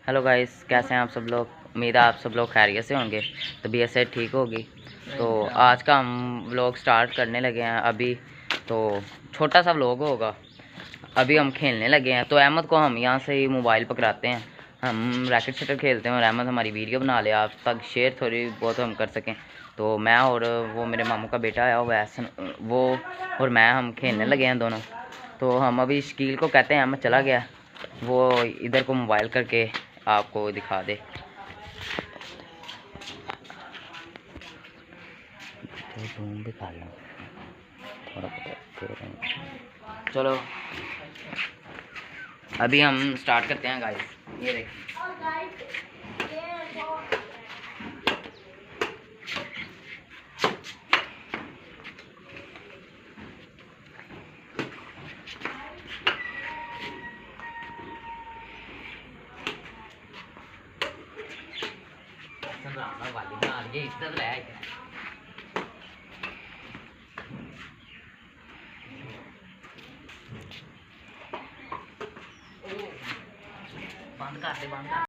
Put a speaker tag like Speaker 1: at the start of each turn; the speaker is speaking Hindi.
Speaker 1: हेलो गाइस, कैसे हैं आप सब लोग। उम्मीद है आप सब लोग खैरियत से होंगे, तबीयत से ठीक होगी। तो आज का हम व्लॉग स्टार्ट करने लगे हैं अभी। तो छोटा सा व्लॉग होगा। अभी हम खेलने लगे हैं, तो अहमद को हम यहाँ से ही मोबाइल पकड़ाते हैं। हम रैकेट शटर खेलते हैं और अहमद हमारी वीडियो बना ले, आप तक शेयर थोड़ी बहुत हम कर सकें। तो मैं और वो मेरे मामू का बेटा है वैसन, वो और मैं हम खेलने लगे हैं दोनों। तो हम अभी शकील को कहते हैं, अहमद चला गया, वो इधर को मोबाइल करके आपको दिखा दे। तो जूम भी कर लो थोड़ा चलो अभी हम स्टार्ट करते हैं गाइस। ये देखिए वाली इज्जत रह बंद कर दे, बंद कर।